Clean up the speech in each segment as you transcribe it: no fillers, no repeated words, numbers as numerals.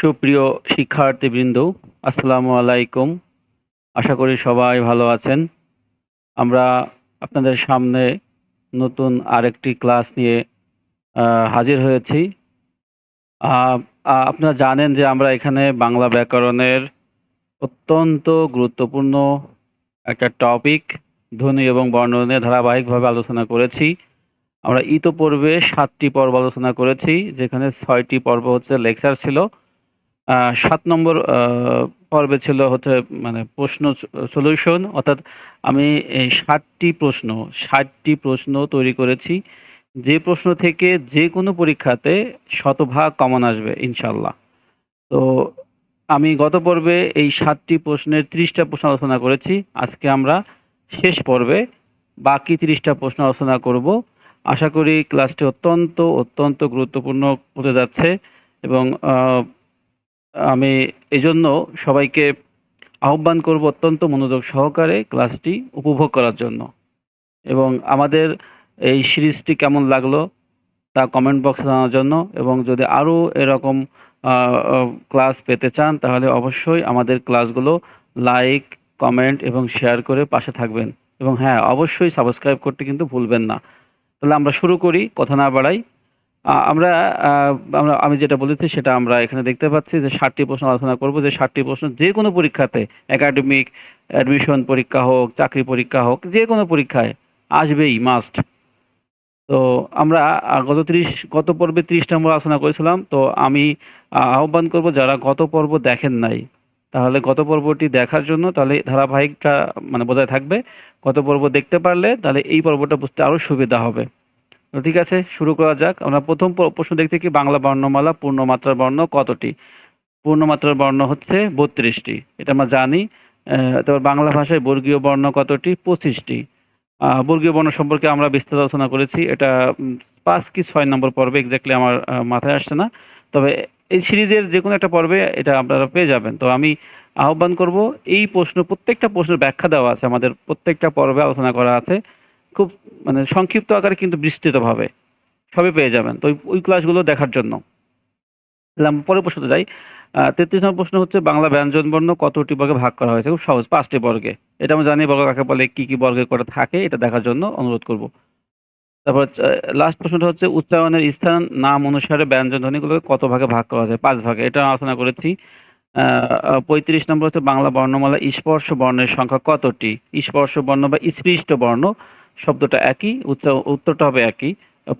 সুপ্রিয় শিক্ষার্থীবৃন্দ, আসসালামু আলাইকুম। আশা করি সবাই ভালো আছেন। আমরা আপনাদের সামনে নতুন আরেকটি ক্লাস নিয়ে হাজির হয়েছি। আ আপনারা জানেন যে আমরা এখানে বাংলা ব্যাকরণের অত্যন্ত গুরুত্বপূর্ণ একটা টপিক ধ্বনি এবং বর্ণ নিয়ে ধারাবাহিকভাবে আলোচনা করেছি। আমরা ইতোপূর্বে ৭ টি পর্ব আলোচনা করেছি, যেখানে ৬ টি পর্ব হচ্ছে লেকচার ছিল। ৭ নম্বর পর্বে ছিল হচ্ছে মানে প্রশ্ন সলিউশন, অর্থাৎ আমি এই ৬০ টি প্রশ্ন তৈরি করেছি। যে প্রশ্ন থেকে যেকোনো পরীক্ষাতে শতভাগ কমন আসবে ইনশাআল্লাহ। তো আমি গত পর্বে এই ৭ টি প্রশ্নের ৩০ টা প্রশ্ন আলোচনা করেছি। আজকে আমরা শেষ পর্বে বাকি ৩০ টা প্রশ্ন আলোচনা করব। আশা করি ক্লাসটি অত্যন্ত গুরুত্বপূর্ণ হতে যাচ্ছে এবং আমি এজন্য সবাইকে আহ্বান করব অত্যন্ত মনোযোগ সহকারে ক্লাসটি উপভোগ করার জন্য। এবং আমাদের এই সিরিজটি কেমন লাগলো তা কমেন্ট বক্সে জানানোর জন্য, এবং যদি আরও এরকম আ আ ক্লাস পেতে চান তাহলে অবশ্যই আমাদের ক্লাসগুলো লাইক, কমেন্ট এবং শেয়ার করে পাশে থাকবেন। এবং হ্যাঁ, অবশ্যই সাবস্ক্রাইব করতে কিন্তু ভুলবেন না। তাহলে আমরা শুরু করি, কথা না বাড়াই। আ আমরা আ আমরা আমি যেটা বলেছি সেটা আমরা এখানে দেখতে পাচ্ছি যে ৭ টি প্রশ্ন আলোচনা করব। যে ৭ টি প্রশ্ন যেকোনো পরীক্ষাতে, একাডেমিক, অ্যাডমিশন পরীক্ষা হোক, চাকরি পরীক্ষা হোক, যেকোনো পরীক্ষায় আসবেই, মাস্ট। তো আমরা গত পর্বে ৩০ নম্বর আলোচনা করেছিলাম। তো আমি আহ্বান করব যারা গত পর্ব দেখেন নাই, তাহলে গত পর্বটি দেখার জন্য তাহলে ধারাবাহিকটা মানে বজায় থাকবে। গত পর্ব দেখতে পারলে তাহলে এই পর্বটা বুঝতে আরও সুবিধা হবে। তো ঠিক আছে, শুরু করা যাক। আমরা প্রথম প্রশ্ন দেখতে কি, বাংলা বর্ণমালা পূর্ণমাত্রার বর্ণ কতটি? পূর্ণমাত্রার বর্ণ হচ্ছে ৩২ টি, এটা আমরা জানি। তারপর বাংলা ভাষায় বর্গীয় বর্ণ কতটি? ২৫ টি। বর্গীয় বর্ণ সম্পর্কে আমরা বিস্তারিত আলোচনা করেছি। এটা ৫ কি ৬ নম্বর পর্বে, এক্স্যাক্টলি আমার মাথায় আসছে না। তবে এই সিরিজের যেকোনো একটা পর্বে এটা আপনারা পেয়ে যাবেন। তো আমি আহ্বান করব, এই প্রত্যেকটা প্রশ্নের ব্যাখ্যা দেওয়া আছে, আমাদের প্রত্যেকটা পর্বে আলোচনা করা আছে। খুব মানে সংক্ষিপ্ত আকারে কিন্তু বিস্তৃতভাবে সবই পেয়ে যাবেন। তো ওই ক্লাসগুলো দেখার জন্য। তাহলে আমরা পরের প্রশ্নতে যাই। ৩৩ নম্বর প্রশ্ন হচ্ছে, বাংলা ব্যঞ্জনবর্ণ কতটি বর্গে ভাগ করা হয়েছে? খুব সহজ, ৫ টি বর্গে। এটা আমরা জানি বর্গ কাকে বলে, কি বর্গে করা থাকে, এটা দেখার জন্য অনুরোধ করব। তারপর লাস্ট প্রশ্নটা হচ্ছে, উচ্চারণের স্থান নাম অনুসারে ব্যঞ্জন ধ্বনিগুলোকে কত ভাগে ভাগ করা যায়? ৫ ভাগে। এটা আলোচনা করেছি। ৩৫ নম্বর হচ্ছে, বাংলা বর্ণমালা স্পর্শ বর্ণের সংখ্যা কতটি? স্পর্শ বর্ণ বা স্পৃষ্ট বর্ণ শব্দটা একই, উত্তরটা হবে একই,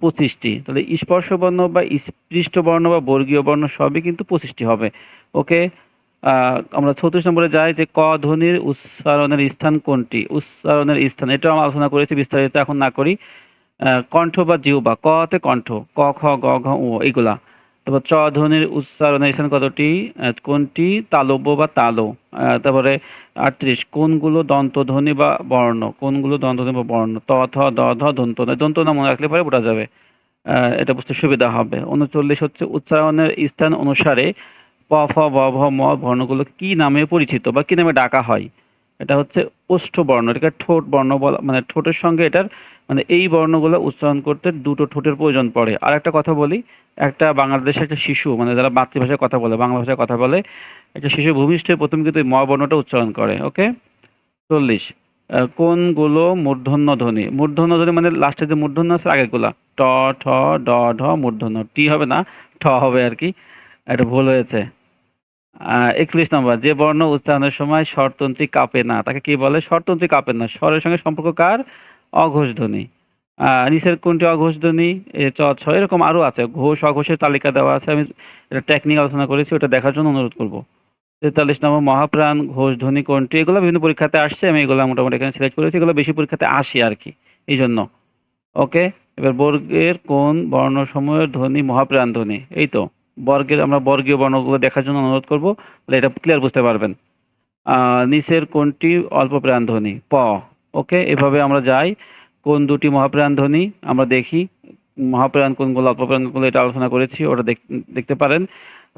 ২৫ টি। তাহলে স্পর্শ বর্ণ বা স্পৃষ্ট বর্ণ বা বর্গীয় বর্ণ সবই কিন্তু ২৫ টি হবে। ওকে। আমরা ৩৪ নম্বরে যাই, যে ক ধ্বনির উচ্চারণের স্থান কোনটি? উচ্চারণের স্থান এটাও আমরা আলোচনা করেছি বিস্তারিত, এখন না করি। কণ্ঠ বা জিহ্বা, ক তে কণ্ঠ, ক খ গ ঘ ঙ এইগুলা। তারপর চ ধ্বনির উচ্চারণের স্থান কতটি? কোনটি? তালব্য বা তালু। তারপরে ৩৮, কোনগুলো দন্তধ্বনি বা বর্ণ? কোনগুলো দন্তধ্বনি বা বর্ণ? ত থ দ ধ দন্ত ন। দন্ত না মনে রাখলে পরে বোঝা যাবে, এটা বুঝতে সুবিধা হবে। ৩৯ হচ্ছে, উচ্চারণের স্থান অনুসারে প ফ ব ভ ম বর্ণগুলো কি নামে পরিচিত বা কি নামে ডাকা হয়? এটা হচ্ছে ওষ্ঠ বর্ণ, এটাকে ঠোঁট বর্ণ বলা, মানে ঠোঁটের সঙ্গে এটার মানে এই বর্ণগুলো উচ্চারণ করতে দুটো ঠোঁটের প্রয়োজন পড়ে। আর একটা কথা বলি, একটা বাংলাদেশে একটা শিশু, মানে যারা মাতৃভাষায় কথা বলে, বাংলা ভাষায় কথা বলে, একটা শিশু ভূমিষ্ঠে প্রথম কিন্তু এই ম বর্ণটা উচ্চারণ করে। ওকে। ৪০, কোনগুলো মূর্ধন্য ধ্বনি? মূর্ধন্য ধ্বনি মানে লাস্টে যে মূর্ধন্য আছে আগেরগুলা, ট ঠ ড ঢ মূর্ধন্য, টি হবে না, ঠ হবে আর কি, এটা ভুল হয়েছে। ৪১ নম্বর, যে বর্ণ উচ্চারণের সময় স্বরতন্ত্রী কাঁপে না তাকে কি বলে? স্বরতন্ত্রী কাঁপে না, স্বরের সঙ্গে সম্পর্ক কার? অঘোষ ধ্বনি। নিচের কোনটি অঘোষ ধ্বনি? চ ছ, এরকম আরও আছে, ঘোষ অঘোষের তালিকা দেওয়া আছে, আমি এটা টেকনিক আলোচনা করেছি, ওটা দেখার জন্য অনুরোধ করব। ৪৩ নম্বর, মহাপ্রাণ ঘোষ ধ্বনি কোনটি? এগুলো বিভিন্ন পরীক্ষাতে আসছে, আমি এগুলো মোটামুটি এখানে সিলেক্ট করেছি, এগুলো বেশি পরীক্ষাতে আসে আর কি, এই জন্য। ওকে। এবার বর্গের কোন বর্ণসমূহের ধ্বনি মহাপ্রাণ ধ্বনি? এই তো আমরা বর্গীয় বর্ণগুলো দেখার জন্য অনুরোধ করব, তাহলে এটা ক্লিয়ার বুঝতে পারবেন। নিচের কোনটি অল্প প্রাণ ধ্বনি? প। ওকে, এভাবে আমরা যাই। কোন দুটি মহাপ্রাণ ধ্বনি আমরা দেখি, মহাপ্রাণ কোনগুলো, অল্প প্রাণ কোনগুলো, এটা আলোচনা করেছি, ওটা দেখতে পারেন।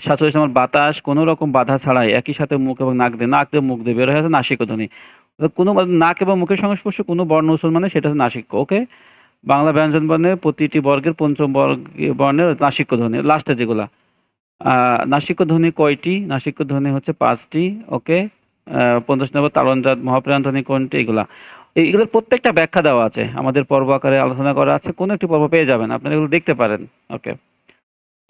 ৪৭ নম্বর, বাতাস কোনো রকম বাধা ছাড়াই একই সাথে মুখ এবং নাক দিয়ে মুখ দিয়ে বের হয়ে আছে নাসিক ধ্বনি। কোনো নাক এবং মুখের সংস্পর্শে কোনো বর্ণ উচ্চারণ মানে সেটা হচ্ছে নাসিক্য। ওকে। বাংলা ব্যঞ্জন বর্ণের প্রতিটি বর্গের পঞ্চম বর্গীয় বর্ণের নাসিক্য ধ্বনি, লাস্টে যেগুলা। নাসিক্য ধ্বনি কয়টি? নাসিক্য ধ্বনি হচ্ছে 5টি। ওকে। 50 নম্বর তালনজাত মহাপ্রাণ ধ্বনি কোনটি? এগুলা। এগুলোর প্রত্যেকটা ব্যাখ্যা দেওয়া আছে। আমাদের পর্ব আকারে আলোচনা করা আছে। কোনো একটি পর্ব পেয়ে যাবেন। আপনারা এগুলো দেখতে পারেন। ওকে।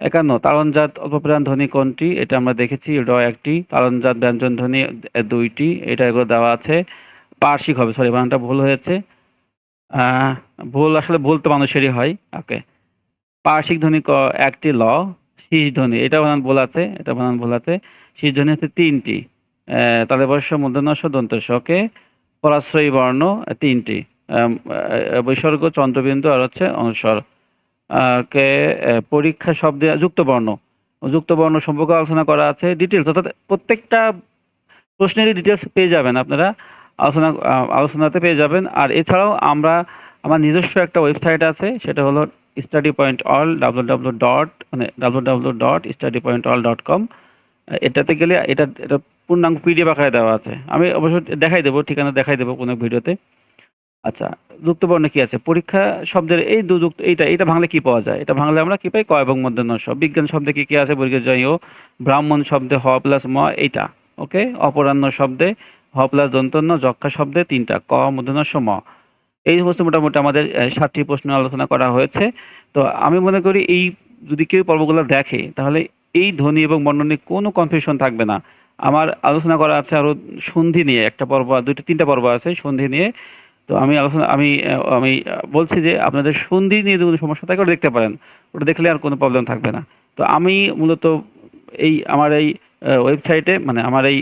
51 তালনজাত অল্পপ্রাণ ধ্বনি কোনটি? এটা আমরা দেখেছি। ড 1টি। তালনজাত ব্যঞ্জন ধ্বনি 2টি। এটা এগুলো দেওয়া আছে। পার্শ্বিক হবে। সরি, বানানটা ভুল হয়েছে। ভুল আসলে ভুল তো মানুষেরই হয়। ওকে। পার্শ্বিক ধ্বনি 1টি ল। শীষ ধ্বনি এটা বানান ভুল আছে। এটা বানান ভুল আছে। শীষ ধ্বনি হচ্ছে 3টি। তালব্যস্য, মূর্ধন্য ষ, দন্তস্ব। ওকে। পরাশ্রয়ী বর্ণ 3টি। বিসর্গ, চন্দ্রবিন্দু আর হচ্ছে অনুস্বর। কে পরীক্ষা শব্দে যুক্ত বর্ণ। যুক্ত বর্ণ সম্পর্কে আলোচনা করা আছে। ডিটেলস অর্থাৎ প্রত্যেকটা প্রশ্নেরই ডিটেলস পেয়ে যাবেন আপনারা। আলোচনাতে পেয়ে যাবেন। আর এছাড়াও আমার নিজস্ব একটা ওয়েবসাইট আছে। সেটা হলো study.all www.studypointall.com। এটাতে গেলে এটা পূর্ণাঙ্গ পিডিএফ আকারে দেওয়া আছে। আমি অবশ্য দেখাই দেবো, ঠিকানা দেখাই দেবো কোনো ভিডিওতে। আচ্ছা, যুক্তবর্ণ কি আছে? পরীক্ষা শব্দের এই যুক্ত এইটা ভাঙলে কি পাওয়া যায়? এটা ভাঙলে আমরা কি পাই? ক এবং মূর্ধন্য ষ। বিজ্ঞান শব্দে কি আছে? বর্গীয় জ, ও। ব্রাহ্মণ শব্দে হ প্লাস ম, এইটা। ওকে। অপরাহ্ন শব্দে হ প্লাস দন্তন্য। যক্ষা শব্দে 3টা, ক, মূর্ধন্য ষ, ম। এই সমস্ত মোটামুটি আমাদের 7টি প্রশ্ন আলোচনা করা হয়েছে। তো আমি মনে করি এই যদি কেউ পর্বগুলো দেখে তাহলে এই ধ্বনি এবং বর্ণ নিয়ে কোনো কনফিউশন থাকবে না। আমার আলোচনা করা আছে আরও সন্ধি নিয়ে একটা পর্ব, 2-3টা পর্ব আছে সন্ধি নিয়ে। তো আমি বলছি যে আপনাদের সন্ধি নিয়ে যদি সমস্যা থাকে ওটা দেখতে পারেন। ওটা দেখলে আর কোনো প্রবলেম থাকবে না। তো আমি মূলত আমার এই ওয়েবসাইটে, মানে আমার এই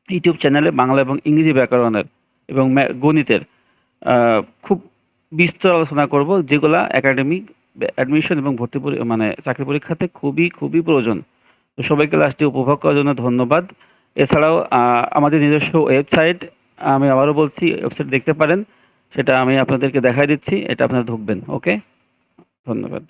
ইউটিউব চ্যানেলে বাংলা এবং ইংরেজি ব্যাকরণের এবং গণিতের খুব বিস্তর আলোচনা করব, যেগুলা একাডেমিক অ্যাডমিশন এবং মানে চাকরি পরীক্ষাতে খুবই খুবই প্রয়োজন। তো সবাইকে ক্লাসটি উপভোগ করার জন্য ধন্যবাদ। এছাড়াও আমাদের নিজস্ব ওয়েবসাইট, আমি আবারও বলছি, ওয়েবসাইট দেখতে পারেন। সেটা আমি আপনাদেরকে দেখাই দিচ্ছি। এটা আপনারা ঢুকবেন। ওকে। ধন্যবাদ।